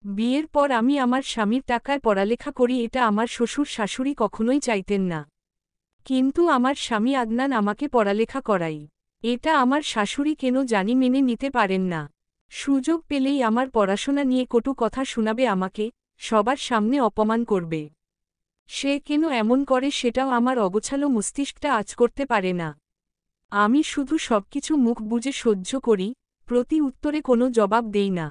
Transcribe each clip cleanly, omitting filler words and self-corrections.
বিয়ের পর আমি আমার স্বামীর টাকায় পড়ালেখা করি, এটা আমার শ্বশুর শাশুড়ি কখনোই চাইতেন না। কিন্তু আমার স্বামী আদনান আমাকে পড়ালেখা করাই, এটা আমার শাশুড়ি কেন জানি মেনে নিতে পারেন না। সুযোগ পেলেই আমার পড়াশোনা নিয়ে কটু কথা শোনাবে আমাকে, সবার সামনে অপমান করবে। সে কেন এমন করে সেটাও আমার অগোছালো মস্তিষ্কটা আঁচ করতে পারে না। আমি শুধু সবকিছু মুখ বুজে সহ্য করি, প্রতি উত্তরে কোনো জবাব দেই না।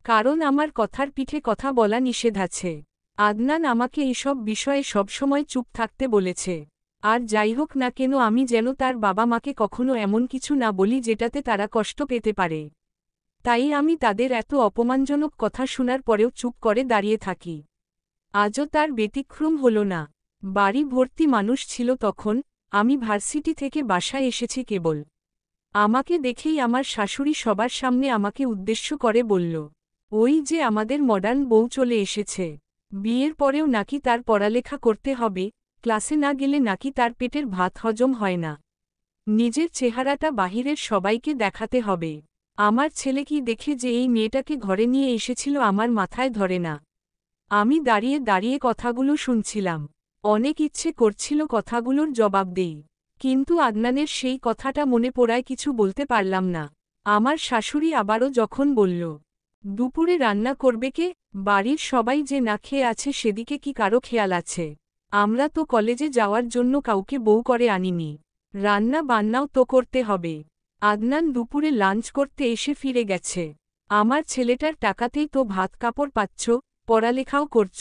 কারণ আমার কথার পিঠে কথা বলা নিষেধ আছে। আদনান আমাকে এসব বিষয়ে সবসময় চুপ থাকতে বলেছে। আর যাই হোক না কেন আমি যেন তার বাবা মাকে কখনো এমন কিছু না বলি যেটাতে তারা কষ্ট পেতে পারে। তাই আমি তাদের এত অপমানজনক কথা শোনার পরেও চুপ করে দাঁড়িয়ে থাকি। আজও তার ব্যতিক্রম হল না। বাড়ি ভর্তি মানুষ ছিল তখন, আমি ভার্সিটি থেকে বাসায় এসেছি কেবল। আমাকে দেখেই আমার শাশুড়ি সবার সামনে আমাকে উদ্দেশ্য করে বলল, ওই যে আমাদের মডার্ন বউ চলে এসেছে। বিয়ের পরেও নাকি তার পড়ালেখা করতে হবে, ক্লাসে না গেলে নাকি তার পেটের ভাত হজম হয় না। নিজের চেহারাটা বাহিরের সবাইকে দেখাতে হবে। আমার ছেলে কি দেখে যে এই মেয়েটাকে ঘরে নিয়ে এসেছিল আমার মাথায় ধরে না। আমি দাঁড়িয়ে দাঁড়িয়ে কথাগুলো শুনছিলাম। অনেক ইচ্ছে করছিল কথাগুলোর জবাব দেই, কিন্তু আদনানের সেই কথাটা মনে পড়ায় কিছু বলতে পারলাম না। আমার শাশুড়ি আবারও যখন বলল, দুপুরে রান্না করবে কে? বাড়ির সবাই যে না খেয়ে আছে সেদিকে কি কারো খেয়াল আছে? আমরা তো কলেজে যাওয়ার জন্য কাউকে বউ করে আনিনি। রান্না বান্নাও তো করতে হবে। আদনান দুপুরে লাঞ্চ করতে এসে ফিরে গেছে। আমার ছেলেটার টাকাতেই তো ভাত কাপড় পাচ্ছ, পড়ালেখাও করছ।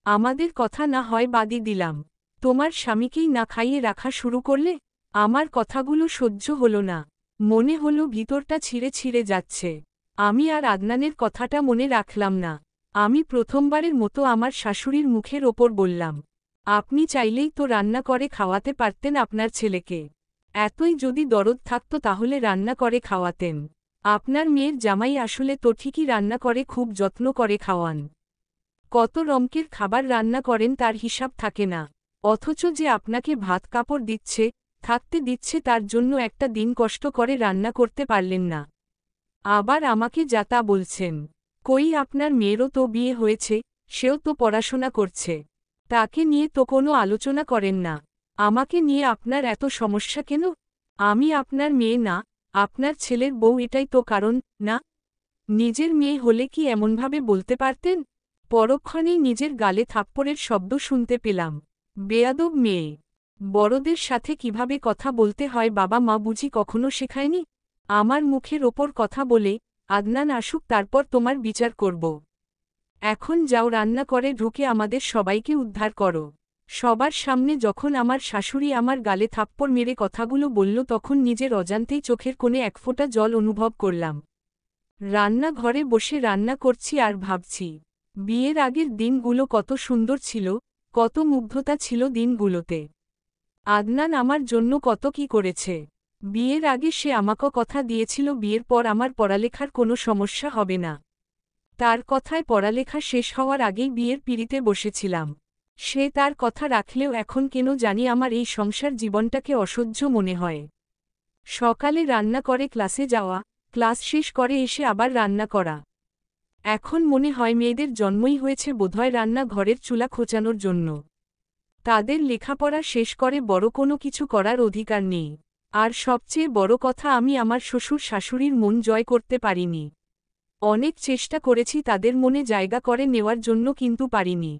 আমাদের কথা না হয় বাদই দিলাম, তোমার স্বামীকেই না খাইয়ে রাখা শুরু করলে। আমার কথাগুলো সহ্য হলো না। মনে হলো ভিতরটা ছিঁড়ে ছিঁড়ে যাচ্ছে। আমি আর আদনানের কথাটা মনে রাখলাম না। আমি প্রথমবারের মতো আমার শাশুড়ির মুখের ওপর বললাম, আপনি চাইলেই তো রান্না করে খাওয়াতে পারতেন আপনার ছেলেকে। এতই যদি দরদ থাকত তাহলে রান্না করে খাওয়াতেন। আপনার মেয়ের জামাই আসলে তো ঠিকই রান্না করে, খুব যত্ন করে খাওয়ান। কত রকমের খাবার রান্না করেন তার হিসাব থাকে না। অথচ যে আপনাকে ভাত কাপড় দিচ্ছে, থাকতে দিচ্ছে, তার জন্য একটা দিন কষ্ট করে রান্না করতে পারলেন না। আবার আমাকে যা তা বলছেন। কই আপনার মেয়েরও তো বিয়ে হয়েছে, সেও তো পড়াশোনা করছে। তাকে নিয়ে তো কোনো আলোচনা করেন না। আমাকে নিয়ে আপনার এত সমস্যা কেন? আমি আপনার মেয়ে না, আপনার ছেলের বউ, এটাই তো কারণ, না? নিজের মেয়ে হলে কি এমনভাবে বলতে পারতেন? পরক্ষণেই নিজের গালে থাপ্পড়ের শব্দ শুনতে পেলাম। বেয়াদব মেয়ে! বড়দের সাথে কিভাবে কথা বলতে হয় বাবা মা বুঝি কখনো শেখায়নি? আমার মুখের ওপর কথা বলে, আদনান আসুক তারপর তোমার বিচার করব। এখন যাও রান্না করে ঢুকে আমাদের সবাইকে উদ্ধার করো। সবার সামনে যখন আমার শাশুড়ি আমার গালে থাপ্পড় মেরে কথাগুলো বলল তখন নিজের অজান্তেই চোখের কোণে এক ফোঁটা জল অনুভব করলাম। রান্নাঘরে বসে রান্না করছি আর ভাবছি, বিয়ের আগের দিনগুলো কত সুন্দর ছিল, কত মুগ্ধতা ছিল দিনগুলোতে। আদনান আমার জন্য কত কি করেছে। বিয়ের আগে সে আমাকে কথা দিয়েছিল বিয়ের পর আমার পড়ালেখার কোনো সমস্যা হবে না। তার কথায় পড়ালেখা শেষ হওয়ার আগেই বিয়ের পিঁড়িতে বসেছিলাম। সে তার কথা রাখলেও এখন কেন জানি আমার এই সংসার জীবনটাকে অসহ্য মনে হয়। সকালে রান্না করে ক্লাসে যাওয়া, ক্লাস শেষ করে এসে আবার রান্না করা। এখন মনে হয় মেয়েদের জন্মই হয়েছে বোধহয় রান্না ঘরের চুলা খোঁচানোর জন্য। তাদের লেখাপড়া শেষ করে বড় কোনো কিছু করার অধিকার নেই। আর সবচেয়ে বড় কথা, আমি আমার শ্বশুর শাশুড়ির মন জয় করতে পারিনি। অনেক চেষ্টা করেছি তাদের মনে জায়গা করে নেওয়ার জন্য, কিন্তু পারিনি।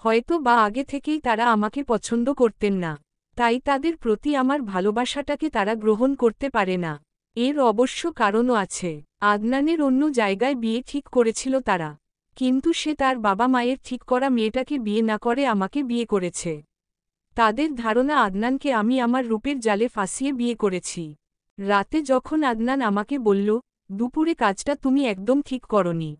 হয়তো বা আগে থেকেই তারা আমাকে পছন্দ করতেন না, তাই তাদের প্রতি আমার ভালোবাসাটাকে তারা গ্রহণ করতে পারে না। এর অবশ্য কারণও আছে। আদনানের অন্য জায়গায় বিয়ে ঠিক করেছিল তারা, কিন্তু সে তার বাবা মায়ের ঠিক করা মেয়েটাকে বিয়ে না করে আমাকে বিয়ে করেছে। তাদের ধারণা আদনানকে আমি আমার রূপের জালে ফাঁসিয়ে বিয়ে করেছি। রাতে যখন আদনান আমাকে বলল, দুপুরে কাজটা তুমি একদম ঠিক করনি।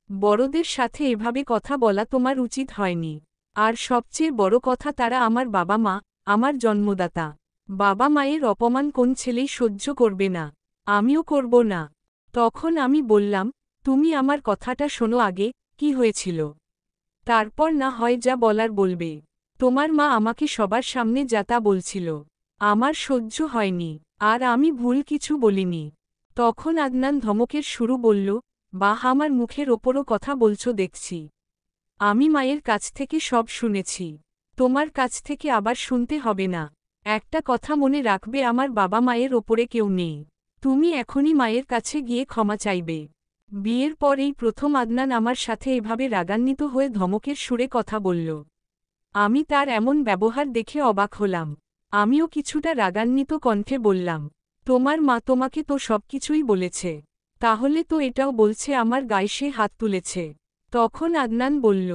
বড়দের সাথে এভাবে কথা বলা তোমার উচিত হয়নি। আর সবচেয়ে বড় কথা, তারা আমার বাবা মা, আমার জন্মদাতা। বাবা মায়ের অপমান কোন ছেলেই সহ্য করবে না, আমিও করব না। তখন আমি বললাম, তুমি আমার কথাটা শোনো আগে, কি হয়েছিল তারপর না হয় যা বলার বলবে। তোমার মা আমাকে সবার সামনে যা তা বলছিল, আমার সহ্য হয়নি, আর আমি ভুল কিছু বলিনি। তখন আদনান ধমকের শুরু বলল, বাহ, আমার মুখের ওপরও কথা বলছো দেখছি। আমি মায়ের কাছ থেকে সব শুনেছি, তোমার কাছ থেকে আবার শুনতে হবে না। একটা কথা মনে রাখবে, আমার বাবা মায়ের ওপরে কেউ নেই। তুমি এখনই মায়ের কাছে গিয়ে ক্ষমা চাইবে। বিয়ের পর এই প্রথম আদনান আমার সাথে এভাবে রাগান্বিত হয়ে ধমকের সুরে কথা বলল। আমি তার এমন ব্যবহার দেখে অবাক হলাম। আমিও কিছুটা রাগান্বিত কণ্ঠে বললাম, তোমার মা তোমাকে তো সবকিছুই বলেছে, তাহলে তো এটাও বলছে আমার গায়ে সে হাত তুলেছে। তখন আদনান বলল,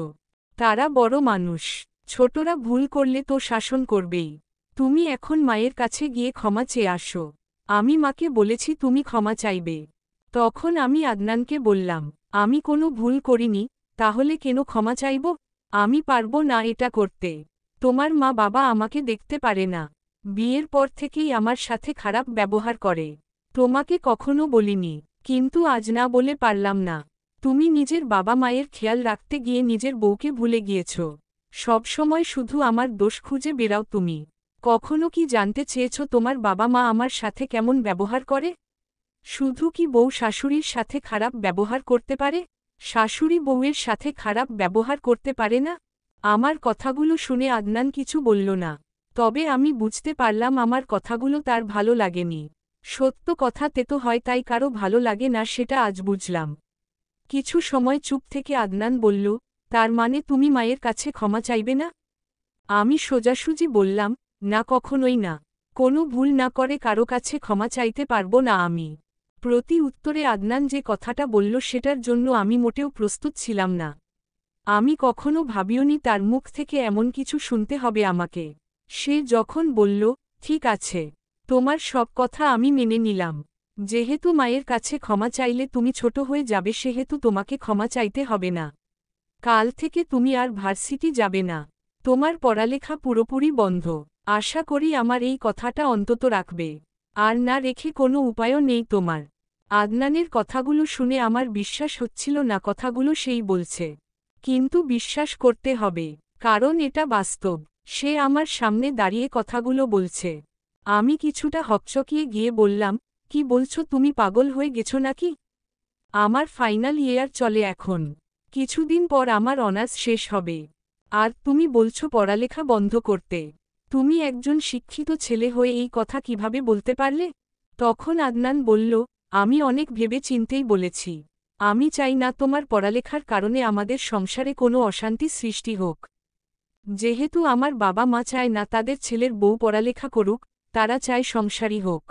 তারা বড় মানুষ, ছোটরা ভুল করলে তো শাসন করবেই। তুমি এখন মায়ের কাছে গিয়ে ক্ষমা চেয়ে আসো। আমি মাকে বলেছি তুমি ক্ষমা চাইবে। তখন আমি আদনানকে বললাম, আমি কোনো ভুল করিনি, তাহলে কেন ক্ষমা চাইব? আমি পারব না এটা করতে। তোমার মা বাবা আমাকে দেখতে পারে না, বিয়ের পর থেকেই আমার সাথে খারাপ ব্যবহার করে। তোমাকে কখনো বলিনি, কিন্তু আজ না বলে পারলাম না। তুমি নিজের বাবা মায়ের খেয়াল রাখতে গিয়ে নিজের বউকে ভুলে গিয়েছ। সবসময় শুধু আমার দোষ খুঁজে বেরাও তুমি। কখনো কি জানতে চেয়েছ তোমার বাবা মা আমার সাথে কেমন ব্যবহার করে? শুধু কি বউ শাশুড়ির সাথে খারাপ ব্যবহার করতে পারে? শাশুড়ি বউয়ের সাথে খারাপ ব্যবহার করতে পারে না? আমার কথাগুলো শুনে আদনান কিছু বলল না, তবে আমি বুঝতে পারলাম আমার কথাগুলো তার ভালো লাগেনি। সত্য কথা তেতো হয়, তাই কারো ভালো লাগে না, সেটা আজ বুঝলাম। কিছু সময় চুপ থেকে আদনান বলল, তার মানে তুমি মায়ের কাছে ক্ষমা চাইবে না? আমি সোজাসুজি বললাম, না, কখনোই না। কোনো ভুল না করে কারো কাছে ক্ষমা চাইতে পারবো না আমি। প্রতি উত্তরে আদনান যে কথাটা বলল সেটার জন্য আমি মোটেও প্রস্তুত ছিলাম না। আমি কখনো ভাবিওনি তার মুখ থেকে এমন কিছু শুনতে হবে আমাকে। সে যখন বলল, ঠিক আছে, তোমার সব কথা আমি মেনে নিলাম। যেহেতু মায়ের কাছে ক্ষমা চাইলে তুমি ছোট হয়ে যাবে, সেহেতু তোমাকে ক্ষমা চাইতে হবে না। কাল থেকে তুমি আর ভার্সিটি যাবে না। তোমার পড়ালেখা পুরোপুরি বন্ধ। আশা করি আমার এই কথাটা অন্তত রাখবে। আর না রেখে কোনো উপায়ও নেই তোমার। আদনানের কথাগুলো শুনে আমার বিশ্বাস হচ্ছিল না কথাগুলো সেই বলছে। কিন্তু বিশ্বাস করতে হবে, কারণ এটা বাস্তব। সে আমার সামনে দাঁড়িয়ে কথাগুলো বলছে। আমি কিছুটা হকচকিয়ে গিয়ে বললাম, কি বলছো তুমি, পাগল হয়ে গেছো নাকি? আমার ফাইনাল ইয়ার চলে এখন। কিছুদিন পর আমার অনার্স শেষ হবে। আর তুমি বলছো পড়ালেখা বন্ধ করতে? তুমি একজন শিক্ষিত ছেলে হয়ে এই কথা কিভাবে বলতে পারলে? তখন আদনান বলল, আমি অনেক ভেবে চিন্তেই বলেছি। আমি চাই না তোমার পড়ালেখার কারণে আমাদের সংসারে কোনো অশান্তি সৃষ্টি হোক। যেহেতু আমার বাবা মা চায় না তাদের ছেলের বউ পড়ালেখা করুক, তারা চায় সংসারী হোক।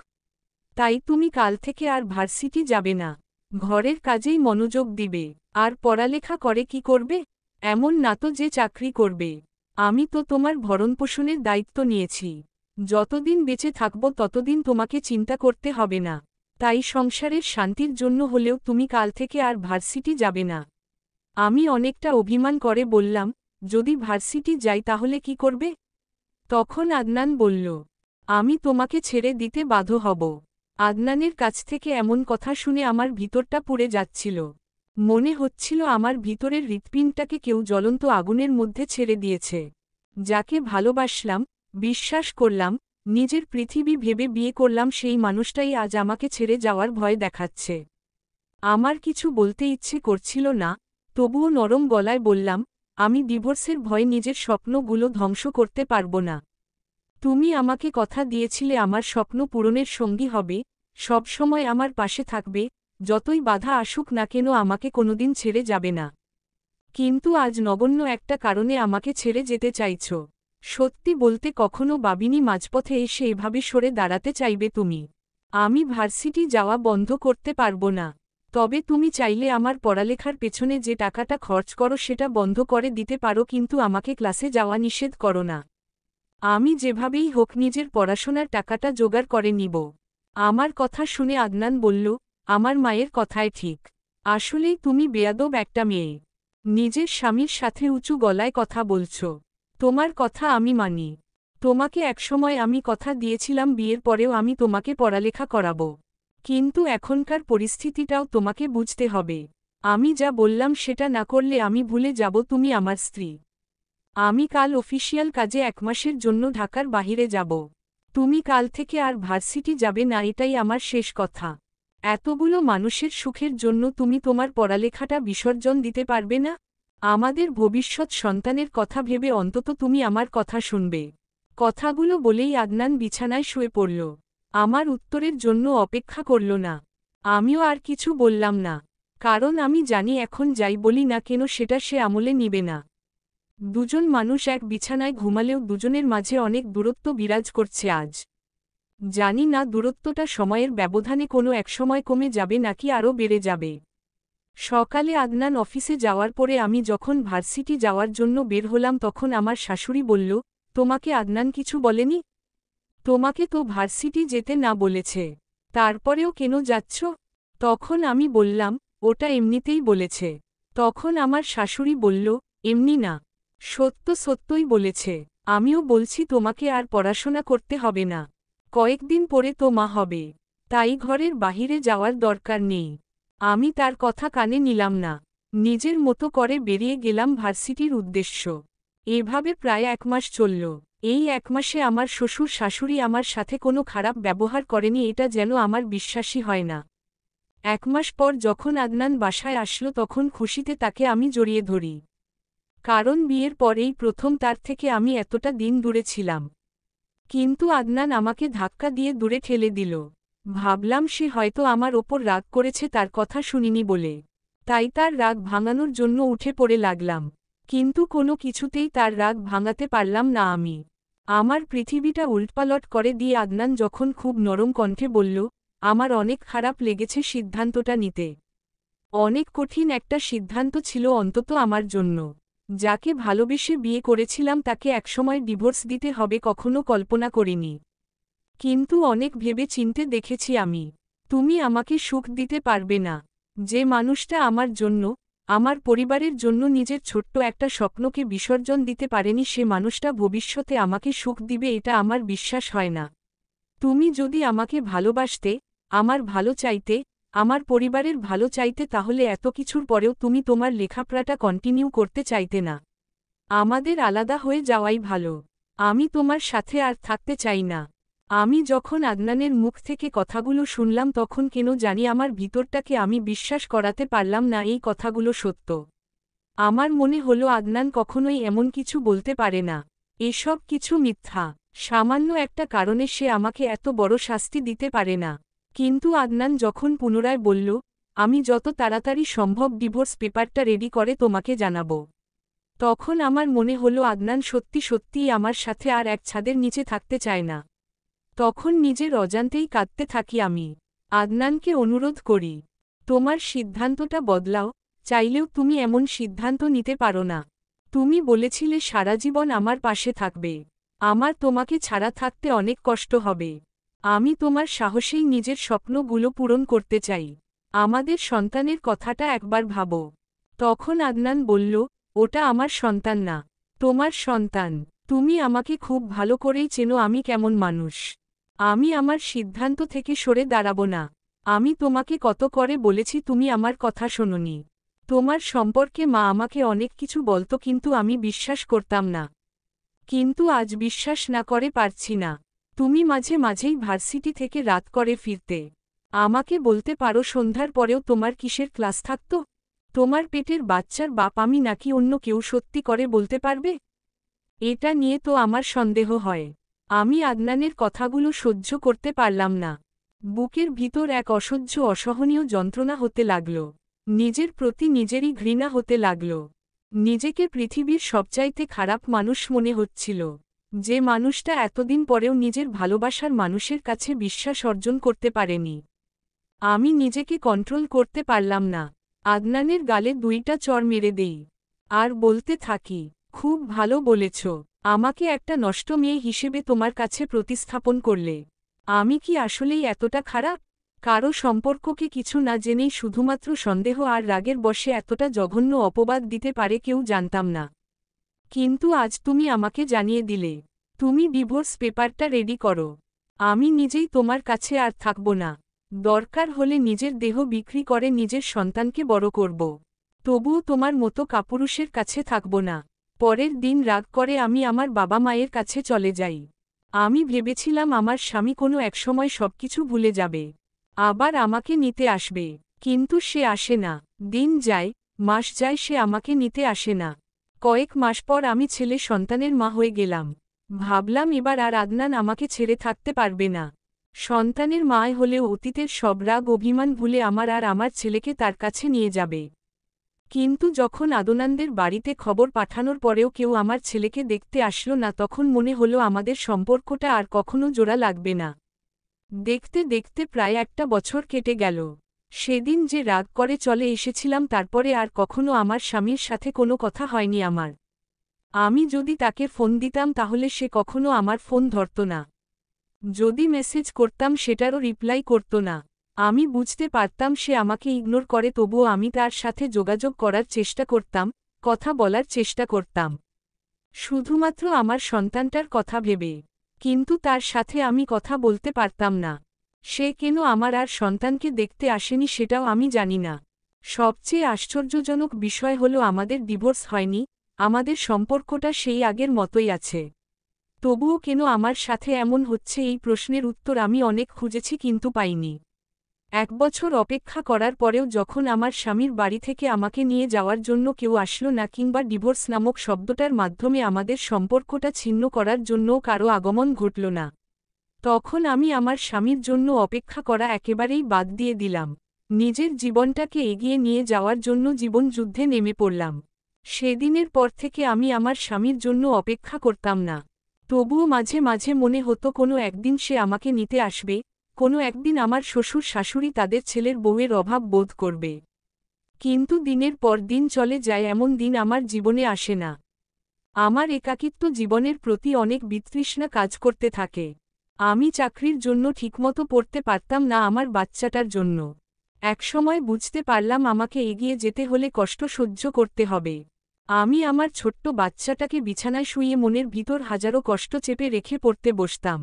তাই তুমি কাল থেকে আর ভার্সিটি যাবে না। ঘরের কাজেই মনোযোগ দিবে। আর পড়ালেখা করে কি করবে? এমন না তো যে চাকরি করবে। আমি তো তোমার ভরণপোষণের দায়িত্ব নিয়েছি। যতদিন বেঁচে থাকব ততদিন তোমাকে চিন্তা করতে হবে না। তাই সংসারের শান্তির জন্য হলেও তুমি কাল থেকে আর ভার্সিটি যাবে না। আমি অনেকটা অভিমান করে বললাম, যদি ভার্সিটি যাই তাহলে কি করবে? তখন আদনান বলল, আমি তোমাকে ছেড়ে দিতে বাধ্য হব। আদনানের কাছ থেকে এমন কথা শুনে আমার ভিতরটা পুড়ে যাচ্ছিল। মনে হচ্ছিল আমার ভিতরের হৃৎপিণ্ডটাকে কেউ জ্বলন্ত আগুনের মধ্যে ছেড়ে দিয়েছে। যাকে ভালোবাসলাম, বিশ্বাস করলাম, নিজের পৃথিবী ভেবে বিয়ে করলাম, সেই মানুষটাই আজ আমাকে ছেড়ে যাওয়ার ভয় দেখাচ্ছে। আমার কিছু বলতে ইচ্ছে করছিল না, তবুও নরম গলায় বললাম, আমি ডিভোর্সের ভয়ে নিজের স্বপ্নগুলো ধ্বংস করতে পারব না। তুমি আমাকে কথা দিয়েছিলে আমার স্বপ্ন পূরণের সঙ্গী হবে, সবসময় আমার পাশে থাকবে, যতই বাধা আসুক না কেন আমাকে কোনোদিন ছেড়ে যাবে না। কিন্তু আজ নগণ্য একটা কারণে আমাকে ছেড়ে যেতে চাইছ। সত্যি বলতে কখনো ভাবিনি মাঝপথে এসে এভাবে সরে দাঁড়াতে চাইবে তুমি। আমি ভার্সিটি যাওয়া বন্ধ করতে পারব না। তবে তুমি চাইলে আমার পড়ালেখার পেছনে যে টাকাটা খরচ করো সেটা বন্ধ করে দিতে পারো, কিন্তু আমাকে ক্লাসে যাওয়া নিষেধ করো না। আমি যেভাবেই হোক নিজের পড়াশোনার টাকাটা জোগাড় করে নিব। আমার কথা শুনে আদনান বলল, আমার মায়ের কথাই ঠিক। আসলেই তুমি বেয়াদব একটা মেয়ে। নিজের স্বামীর সাথে উঁচু গলায় কথা বলছ। তোমার কথা আমি মানি। তোমাকে একসময় আমি কথা দিয়েছিলাম বিয়ের পরেও আমি তোমাকে পড়ালেখা করাবো। কিন্তু এখনকার পরিস্থিতিটাও তোমাকে বুঝতে হবে। আমি যা বললাম সেটা না করলে আমি ভুলে যাব তুমি আমার স্ত্রী। আমি কাল অফিসিয়াল কাজে 1 মাসের জন্য ঢাকার বাহিরে যাব। তুমি কাল থেকে আর ভার্সিটি যাবে না, এটাই আমার শেষ কথা। এতগুলো মানুষের সুখের জন্য তুমি তোমার পড়ালেখাটা বিসর্জন দিতে পারবে না? আমাদের ভবিষ্যৎ সন্তানের কথা ভেবে অন্তত তুমি আমার কথা শুনবে। কথাগুলো বলেই আদনান বিছানায় শুয়ে পড়ল। আমার উত্তরের জন্য অপেক্ষা করল না। আমিও আর কিছু বললাম না, কারণ আমি জানি এখন যাই বলি না কেন সেটা সে আমলে নিবে না। দুজন মানুষ এক বিছানায় ঘুমালেও দুজনের মাঝে অনেক দূরত্ব বিরাজ করছে আজ। জানি না দূরত্বটা সময়ের ব্যবধানে কোনো একসময় কমে যাবে নাকি আরও বেড়ে যাবে। সকালে আদনান অফিসে যাওয়ার পরে আমি যখন ভার্সিটি যাওয়ার জন্য বের হলাম তখন আমার শাশুড়ি বলল, তোমাকে আদনান কিছু বলেনি? তোমাকে তো ভার্সিটি যেতে না বলেছে, তারপরেও কেন যাচ্ছ? তখন আমি বললাম, ওটা এমনিতেই বলেছে। তখন আমার শাশুড়ি বলল, এমনি না, সত্যই বলেছে। আমিও বলছি তোমাকে আর পড়াশোনা করতে হবে না, কয়েকদিন পরে তো মা হবে, তাই ঘরের বাহিরে যাওয়ার দরকার নেই। আমি তার কথা কানে নিলাম না, নিজের মতো করে বেরিয়ে গেলাম ভার্সিটির উদ্দেশ্য। এভাবে প্রায় 1 মাস চলল। এই 1 মাসে আমার শ্বশুর শাশুড়ি আমার সাথে কোনো খারাপ ব্যবহার করেনি, এটা যেন আমার বিশ্বাসই হয় না। 1 মাস পর যখন আদনান বাসায় আসলো তখন খুশিতে তাকে আমি জড়িয়ে ধরি, কারণ বিয়ের পরেই প্রথম তার থেকে আমি এতটা দিন দূরে ছিলাম। কিন্তু আদনান আমাকে ধাক্কা দিয়ে দূরে ঠেলে দিল। ভাবলাম সে হয়তো আমার ওপর রাগ করেছে তার কথা শুনিনি বলে, তাই তার রাগ ভাঙানোর জন্য উঠে পড়ে লাগলাম। কিন্তু কোনো কিছুতেই তার রাগ ভাঙাতে পারলাম না আমি। আমার পৃথিবীটা উল্টপালট করে দিয়ে আদনান যখন খুব নরম কণ্ঠে বলল, আমার অনেক খারাপ লেগেছে সিদ্ধান্তটা নিতে। অনেক কঠিন একটা সিদ্ধান্ত ছিল অন্তত আমার জন্য। যাকে ভালোবেসে বিয়ে করেছিলাম তাকে একসময় ডিভোর্স দিতে হবে কখনো কল্পনা করিনি। কিন্তু অনেক ভেবে চিনতে দেখেছি আমি, তুমি আমাকে সুখ দিতে পারবে না। যে মানুষটা আমার জন্য, আমার পরিবারের জন্য নিজের ছোট্ট একটা স্বপ্নকে বিসর্জন দিতে পারেনি সে মানুষটা ভবিষ্যতে আমাকে সুখ দিবে এটা আমার বিশ্বাস হয় না। তুমি যদি আমাকে ভালোবাসতে, আমার ভালো চাইতে, আমার পরিবারের ভালো চাইতে তাহলে এত কিছুর পরেও তুমি তোমার লেখাপড়াটা কন্টিনিউ করতে চাইতে না। আমাদের আলাদা হয়ে যাওয়াই ভালো। আমি তোমার সাথে আর থাকতে চাই না। আমি যখন আদনানের মুখ থেকে কথাগুলো শুনলাম তখন কেন জানি আমার ভিতরটাকে আমি বিশ্বাস করাতে পারলাম না এই কথাগুলো সত্য। আমার মনে হলো আদনান কখনোই এমন কিছু বলতে পারে না, এসব কিছু মিথ্যা। সামান্য একটা কারণে সে আমাকে এত বড় শাস্তি দিতে পারে না। কিন্তু আদনান যখন পুনরায় বলল, আমি যত তাড়াতাড়ি সম্ভব ডিভোর্স পেপারটা রেডি করে তোমাকে জানাবো, তখন আমার মনে হলো আদনান সত্যিই আমার সাথে আর এক ছাদের নিচে থাকতে চায় না। তখন নিজের অজান্তেই কাঁদতে থাকি আমি। আদনানকে অনুরোধ করি, তোমার সিদ্ধান্তটা বদলাও, চাইলেও তুমি এমন সিদ্ধান্ত নিতে পারো না। তুমি বলেছিলে সারা জীবন আমার পাশে থাকবে। আমার তোমাকে ছাড়া থাকতে অনেক কষ্ট হবে। আমি তোমার সাহসেই নিজের স্বপ্নগুলো পূরণ করতে চাই। আমাদের সন্তানের কথাটা একবার ভাবো। তখন আদনান বলল, ওটা আমার সন্তান না, তোমার সন্তান। তুমি আমাকে খুব ভালো করেই চেনো আমি কেমন মানুষ। আমি আমার সিদ্ধান্ত থেকে সরে দাঁড়াবো না। আমি তোমাকে কত করে বলেছি তুমি আমার কথা শোনোনি। তোমার সম্পর্কে মা আমাকে অনেক কিছু বলতো কিন্তু আমি বিশ্বাস করতাম না। কিন্তু আজ বিশ্বাস না করে পারছি না। তুমি মাঝে মাঝেই ভার্সিটি থেকে রাত করে ফিরতে। আমাকে বলতে পারো সন্ধ্যার পরেও তোমার কিসের ক্লাস থাকতো? তোমার পেটের বাচ্চার বাপ আমি নাকি অন্য কেউ সত্যি করে বলতে পারবে? এটা নিয়ে তো আমার সন্দেহ হয়। আমি আদনানের কথাগুলো সহ্য করতে পারলাম না। বুকের ভিতর এক অসহনীয় যন্ত্রণা হতে লাগল। নিজের প্রতি নিজেরই ঘৃণা হতে লাগল। নিজেকে পৃথিবীর সবচাইতে খারাপ মানুষ মনে হচ্ছিল। যে মানুষটা এতদিন পরেও নিজের ভালোবাসার মানুষের কাছে বিশ্বাস অর্জন করতে পারেনি। আমি নিজেকে কন্ট্রোল করতে পারলাম না। আদনানের গালে 2টা চড় মেরে দেই। আর বলতে থাকি, খুব ভালো বলেছ। আমাকে একটা নষ্ট মেয়ে হিসেবে তোমার কাছে প্রতিস্থাপন করলে। আমি কি আসলেই এতটা খারাপ? কারো সম্পর্ককে কিছু না জেনেই শুধুমাত্র সন্দেহ আর রাগের বশে এতটা জঘন্য অপবাদ দিতে পারে কেউ জানতাম না। কিন্তু আজ তুমি আমাকে জানিয়ে দিলে। তুমি ডিভোর্স পেপারটা রেডি করো। আমি নিজেই তোমার কাছে আর থাকব না। দরকার হলে নিজের দেহ বিক্রি করে নিজের সন্তানকে বড় করব। তবুও তোমার মতো কাপুরুষের কাছে থাকব না। পরের দিন রাগ করে আমি আমার বাবা মায়ের কাছে চলে যাই। আমি ভেবেছিলাম আমার স্বামী কোনো একসময় সবকিছু ভুলে যাবে। আবার আমাকে নিতে আসবে, কিন্তু সে আসে না। দিন যায়, মাস যায়, সে আমাকে নিতে আসে না। কয়েক মাস পর আমি ছেলে সন্তানের মা হয়ে গেলাম। ভাবলাম এবার আর আদনান আমাকে ছেড়ে থাকতে পারবে না। সন্তানের মায় হলেও অতীতের সব রাগ অভিমান ভুলে আমার ছেলেকে তার কাছে নিয়ে যাবে। কিন্তু যখন আদনানদের বাড়িতে খবর পাঠানোর পরেও কেউ আমার ছেলেকে দেখতে আসলো না, তখন মনে হলো আমাদের সম্পর্কটা আর কখনো জোড়া লাগবে না। দেখতে দেখতে প্রায় একটা বছর কেটে গেল। সেদিন যে রাগ করে চলে এসেছিলাম, তারপরে আর কখনো আমার স্বামীর সাথে কোনো কথা হয়নি আমার। আমি যদি তাকে ফোন দিতাম তাহলে সে কখনো আমার ফোন ধরত না। যদি মেসেজ করতাম সেটারও রিপ্লাই করত না। আমি বুঝতে পারতাম সে আমাকে ইগনোর করে, তবুও আমি তার সাথে যোগাযোগ করার চেষ্টা করতাম, কথা বলার চেষ্টা করতাম, শুধুমাত্র আমার সন্তানটার কথা ভেবে। কিন্তু তার সাথে আমি কথা বলতে পারতাম না। সে কেন আমার আর সন্তানকে দেখতে আসেনি সেটাও আমি জানি না। সবচেয়ে আশ্চর্যজনক বিষয় হলো আমাদের ডিভোর্স হয়নি, আমাদের সম্পর্কটা সেই আগের মতোই আছে। তবুও কেন আমার সাথে এমন হচ্ছে, এই প্রশ্নের উত্তর আমি অনেক খুঁজেছি কিন্তু পাইনি। 1 বছর অপেক্ষা করার পরেও যখন আমার স্বামীর বাড়ি থেকে আমাকে নিয়ে যাওয়ার জন্য কেউ আসলো না, কিংবা ডিভোর্স নামক শব্দটার মাধ্যমে আমাদের সম্পর্কটা ছিন্ন করার জন্যও কারো আগমন ঘটল না, তখন আমি আমার স্বামীর জন্য অপেক্ষা করা একেবারেই বাদ দিয়ে দিলাম। নিজের জীবনটাকে এগিয়ে নিয়ে যাওয়ার জন্য জীবন যুদ্ধে নেমে পড়লাম। সেদিনের পর থেকে আমি আমার স্বামীর জন্য অপেক্ষা করতাম না। তবুও মাঝে মাঝে মনে হতো কোনো একদিন সে আমাকে নিতে আসবে, কোনো একদিন আমার শ্বশুর শাশুড়ি তাদের ছেলের বউয়ের অভাব বোধ করবে। কিন্তু দিনের পর দিন চলে যায়, এমন দিন আমার জীবনে আসে না। আমার একাকিত্ব জীবনের প্রতি অনেক বিতৃষ্ণা কাজ করতে থাকে। আমি চাকরির জন্য ঠিকমতো পড়তে পারতাম না, আমার বাচ্চাটার জন্য। একসময় বুঝতে পারলাম আমাকে এগিয়ে যেতে হলে কষ্ট সহ্য করতে হবে। আমি আমার ছোট্ট বাচ্চাটাকে বিছানায় শুইয়ে মনের ভিতর হাজারো কষ্ট চেপে রেখে পড়তে বসতাম।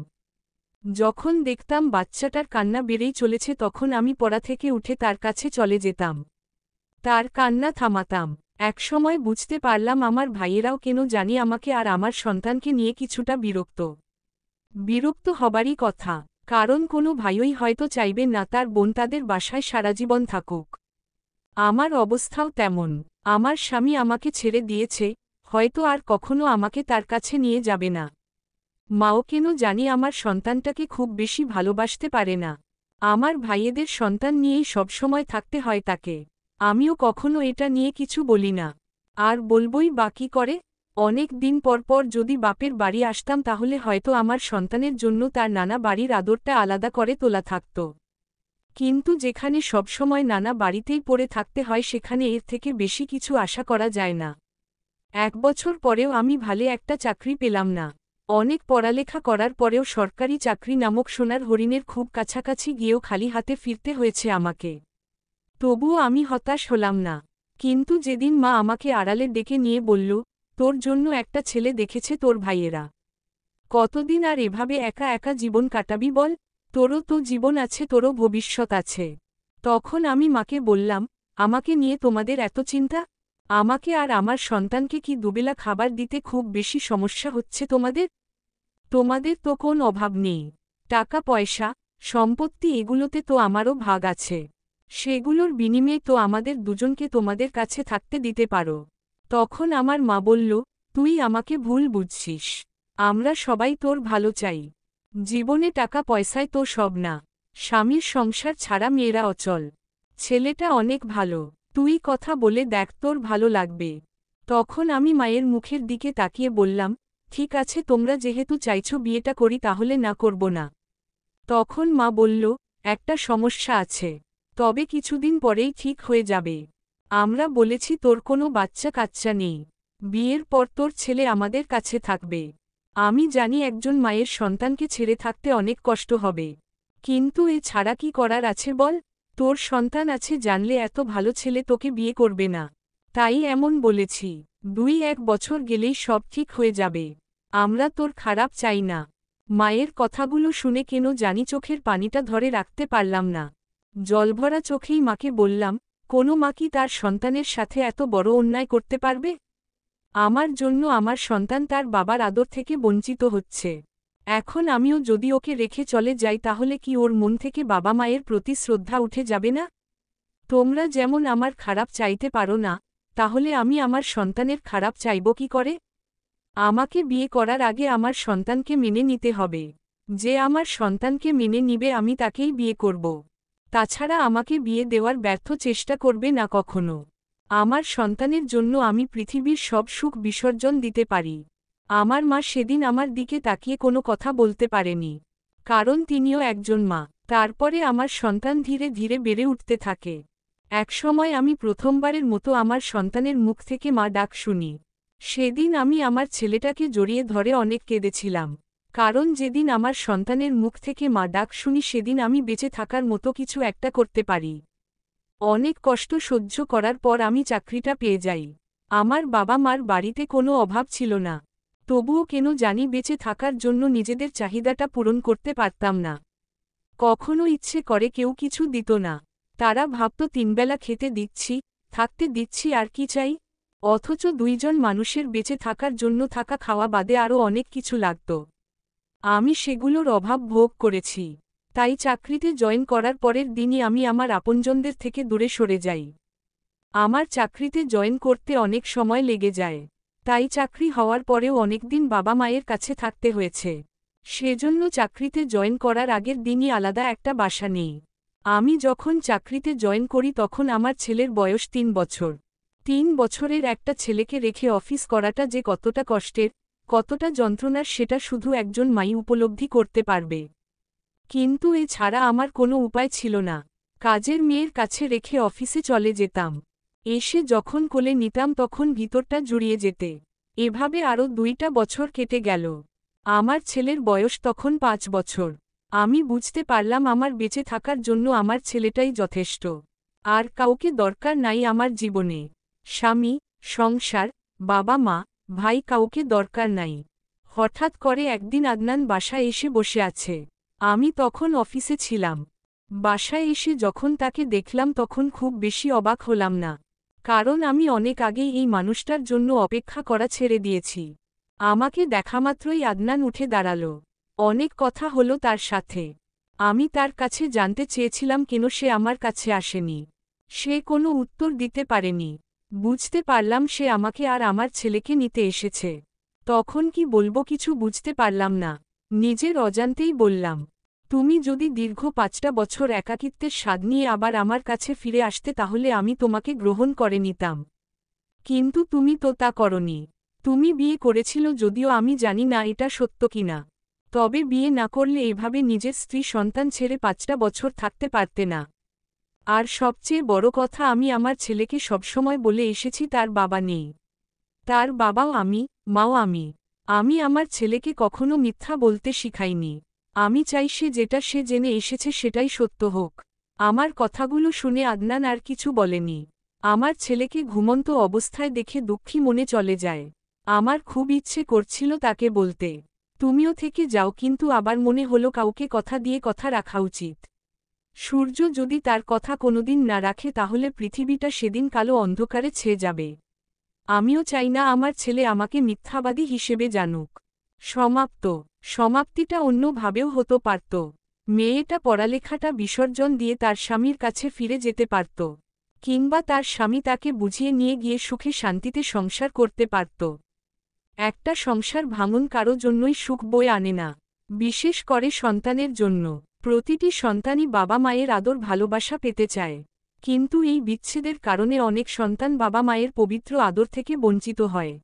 যখন দেখতাম বাচ্চাটার কান্না বেড়েই চলেছে, তখন আমি পড়া থেকে উঠে তার কাছে চলে যেতাম, তার কান্না থামাতাম। একসময় বুঝতে পারলাম আমার ভাইয়েরাও কেন জানি আমাকে আর আমার সন্তানকে নিয়ে কিছুটা বিরক্ত হবারই কথা, কারণ কোনো ভাইই হয়তো চাইবে না তার বোন তাদের বাসায় সারাজীবন থাকুক। আমার অবস্থাও তেমন। আমার স্বামী আমাকে ছেড়ে দিয়েছে, হয়তো আর কখনো আমাকে তার কাছে নিয়ে যাবে না। মাও কেন জানি আমার সন্তানটাকে খুব বেশি ভালোবাসতে পারে না। আমার ভাইয়েদের সন্তান নিয়েই সবসময় থাকতে হয় তাকে। আমিও কখনো এটা নিয়ে কিছু বলি না, আর বলবই বা কী করে। অনেক দিন পর যদি বাপের বাড়ি আসতাম তাহলে হয়তো আমার সন্তানের জন্য তার নানা বাড়ির আদরটা আলাদা করে তোলা থাকত। কিন্তু যেখানে সবসময় নানা বাড়িতেই পড়ে থাকতে হয়, সেখানে এর থেকে বেশি কিছু আশা করা যায় না। 1 বছর পরেও আমি ভালো একটা চাকরি পেলাম না। অনেক পড়ালেখা করার পরেও সরকারি চাকরি নামক সোনার হরিণের খুব কাছাকাছি গিয়েও খালি হাতে ফিরতে হয়েছে আমাকে। তবুও আমি হতাশ হলাম না। কিন্তু যেদিন মা আমাকে আড়ালে ডেকে নিয়ে বলল, তোর জন্য একটা ছেলে দেখেছে তোর ভাইয়েরা। কতদিন আর এভাবে একা একা জীবন কাটাবি বল? তোরও তো জীবন আছে, তোরও ভবিষ্যৎ আছে। তখন আমি মাকে বললাম, আমাকে নিয়ে তোমাদের এত চিন্তা? আমাকে আর আমার সন্তানকে কি দুবেলা খাবার দিতে খুব বেশি সমস্যা হচ্ছে তোমাদের? তোমাদের তো কোন অভাব নেই, টাকা পয়সা, সম্পত্তি, এগুলোতে তো আমারও ভাগ আছে। সেগুলোর বিনিময়ে তো আমাদের দুজনকে তোমাদের কাছে থাকতে দিতে পারো। তখন আমার মা বলল, তুই আমাকে ভুল বুঝছিস। আমরা সবাই তোর ভালো চাই। জীবনে টাকা পয়সায় তো সব না। স্বামীর সংসার ছাড়া মেয়েরা অচল। ছেলেটা অনেক ভালো, তুই কথা বলে দেখ, তোর ভালো লাগবে। তখন আমি মায়ের মুখের দিকে তাকিয়ে বললাম, ঠিক আছে, তোমরা যেহেতু চাইছো বিয়েটা করি, তাহলে না করব না। তখন মা বলল, একটা সমস্যা আছে, তবে কিছুদিন পরেই ঠিক হয়ে যাবে। আমরা বলেছি তোর কোনো বাচ্চা কাচ্চা নেই, বিয়ের পর তোর ছেলে আমাদের কাছে থাকবে। আমি জানি একজন মায়ের সন্তানকে ছেড়ে থাকতে অনেক কষ্ট হবে, কিন্তু এ ছাড়া কি করার আছে বল? তোর সন্তান আছে জানলে এত ভালো ছেলে তোকে বিয়ে করবে না। তাই এমন বলেছি, 2-1 বছর গেলেই সব ঠিক হয়ে যাবে। আমরা তোর খারাপ চাই না। মায়ের কথাগুলো শুনে কেন জানি চোখের পানিটা ধরে রাখতে পারলাম না। জলভরা চোখেই মাকে বললাম, কোনো মা কি তার সন্তানের সাথে এত বড় অন্যায় করতে পারবে? আমার জন্য আমার সন্তান তার বাবার আদর থেকে বঞ্চিত হচ্ছে। এখন আমিও যদি ওকে রেখে চলে যাই তাহলে কি ওর মন থেকে বাবা মায়ের প্রতি শ্রদ্ধা উঠে যাবে না? তোমরা যেমন আমার খারাপ চাইতে পারো না, তাহলে আমি আমার সন্তানের খারাপ চাইব কি করে? আমাকে বিয়ে করার আগে আমার সন্তানকে মেনে নিতে হবে। যে আমার সন্তানকে মেনে নিবে আমি তাকেই বিয়ে করব। তাছাড়া আমাকে বিয়ে দেওয়ার ব্যর্থ চেষ্টা করবে না কখনো। আমার সন্তানের জন্য আমি পৃথিবীর সব সুখ বিসর্জন দিতে পারি। আমার মা সেদিন আমার দিকে তাকিয়ে কোনো কথা বলতে পারেনি, কারণ তিনিও একজন মা। তারপরে আমার সন্তান ধীরে ধীরে বেড়ে উঠতে থাকে। একসময় আমি প্রথমবারের মতো আমার সন্তানের মুখ থেকে মা ডাক শুনি। সেদিন আমি আমার ছেলেটাকে জড়িয়ে ধরে অনেক কেঁদেছিলাম, কারণ যেদিন আমার সন্তানের মুখ থেকে মা ডাক শুনি সেদিন আমি বেঁচে থাকার মতো কিছু একটা করতে পারি। অনেক কষ্ট সহ্য করার পর আমি চাকরিটা পেয়ে যাই। আমার বাবা মার বাড়িতে কোনো অভাব ছিল না, তবুও কেন জানি বেঁচে থাকার জন্য নিজেদের চাহিদাটা পূরণ করতে পারতাম না। কখনো ইচ্ছে করে কেউ কিছু দিত না। তারা ভাবত তিনবেলা খেতে দিচ্ছি, থাকতে দিচ্ছি, আর কি চাই? অথচ দুইজন মানুষের বেঁচে থাকার জন্য থাকা খাওয়া বাদে আরও অনেক কিছু লাগত। আমি সেগুলোর অভাব ভোগ করেছি। তাই চাকরিতে জয়েন করার পরের দিনই আমি আমার আপনজনদের থেকে দূরে সরে যাই। আমার চাকরিতে জয়েন করতে অনেক সময় লেগে যায়, তাই চাকরি হওয়ার পরেও অনেকদিন বাবা মায়ের কাছে থাকতে হয়েছে। সেজন্য চাকরিতে জয়েন করার আগের দিনই আলাদা একটা বাসা নেই। আমি যখন চাকরিতে জয়েন করি তখন আমার ছেলের বয়স 3 বছর। 3 বছরের একটা ছেলেকে রেখে অফিস করাটা যে কতটা কষ্টের, কতটা যন্ত্রণার সেটা শুধু একজন মাই উপলব্ধি করতে পারবে। কিন্তু এ ছাড়া আমার কোনো উপায় ছিল না। কাজের মেয়ের কাছে রেখে অফিসে চলে যেতাম। এসে যখন কোলে নিতাম তখন ভিতরটা জুড়িয়ে যেতে। এভাবে আরও 2টা বছর কেটে গেল। আমার ছেলের বয়স তখন 5 বছর। আমি বুঝতে পারলাম আমার বেঁচে থাকার জন্য আমার ছেলেটাই যথেষ্ট। আর কাউকে দরকার নাই আমার জীবনে। স্বামী, সংসার, বাবা মা, ভাই কাউকে দরকার নাই। হঠাৎ করে একদিন আদনান বাসায় এসে বসে আছে। আমি তখন অফিসে ছিলাম। বাসায় এসে যখন তাকে দেখলাম তখন খুব বেশি অবাক হলাম না, কারণ আমি অনেক আগেই এই মানুষটার জন্য অপেক্ষা করা ছেড়ে দিয়েছি। আমাকে দেখামাত্রই আদনান উঠে দাঁড়াল। অনেক কথা হলো তার সাথে। আমি তার কাছে জানতে চেয়েছিলাম কেন সে আমার কাছে আসেনি। সে কোনো উত্তর দিতে পারেনি। বুঝতে পারলাম সে আমাকে আর আমার ছেলেকে নিতে এসেছে। তখন কি বলবো কিছু বুঝতে পারলাম না। নিজের অজান্তেই বললাম, তুমি যদি দীর্ঘ 5টা বছর একাকিত্বের স্বাদ নিয়ে আবার আমার কাছে ফিরে আসতে তাহলে আমি তোমাকে গ্রহণ করে নিতাম। কিন্তু তুমি তো তা করনি। তুমি বিয়ে করেছিল যদিও আমি জানি না এটা সত্য কিনা। তবে বিয়ে না করলে এভাবে নিজের স্ত্রী সন্তান ছেড়ে 5টা বছর থাকতে পারতে না। আর সবচেয়ে বড় কথা, আমি আমার ছেলেকে সবসময় বলে এসেছি তার বাবা নেই। তার বাবাও আমি, মাও আমি। আমি আমার ছেলেকে কখনো মিথ্যা বলতে শিখাইনি। আমি চাই সে জেনে এসেছে সেটাই সত্য হোক। আমার কথাগুলো শুনে আদনান আর কিছু বলেনি। আমার ছেলেকে ঘুমন্ত অবস্থায় দেখে দুঃখী মনে চলে যায়। আমার খুব ইচ্ছে করছিল তাকে বলতে, তুমিও থেকে যাও, কিন্তু আবার মনে হলো কাউকে কথা দিয়ে কথা রাখা উচিত। সূর্য যদি তার কথা কোনোদিন না রাখে তাহলে পৃথিবীটা সেদিন কালো অন্ধকারে ছেয়ে যাবে। আমিও চাই না আমার ছেলে আমাকে মিথ্যাবাদী হিসেবে জানুক। সমাপ্ত। সমাপ্তিটা অন্যভাবেও হতো পারত। মেয়েটা পড়ালেখাটা বিসর্জন দিয়ে তার স্বামীর কাছে ফিরে যেতে পারত, কিংবা তার স্বামী তাকে বুঝিয়ে নিয়ে গিয়ে সুখে শান্তিতে সংসার করতে পারত। একটা সংসার ভাঙন কারো জন্যই সুখ বয়ে আনে না, বিশেষ করে সন্তানের জন্য। প্রতিটি সন্তানই বাবা মায়ের আদর ভালোবাসা পেতে চায়, কিন্তু এই বিচ্ছেদের কারণে অনেক সন্তান বাবা মায়ের পবিত্র আদর থেকে বঞ্চিত হয়।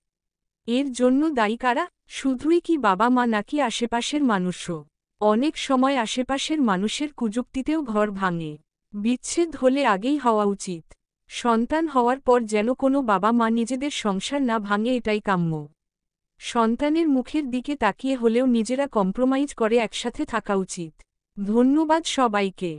এর জন্য দায়ী কারা? শুধুই কি বাবা মা, নাকি আশেপাশের মানুষও? অনেক সময় আশেপাশের মানুষের কুযুক্তিতেও ঘর ভাঙে। বিচ্ছেদ হলে আগেই হওয়া উচিত। সন্তান হওয়ার পর যেন কোনো বাবা মা নিজেদের সংসার না ভাঙে, এটাই কাম্য। সন্তানের মুখের দিকে তাকিয়ে হলেও নিজেরা কম্প্রোমাইজ করে একসাথে থাকা উচিত। ধন্যবাদ সবাইকে।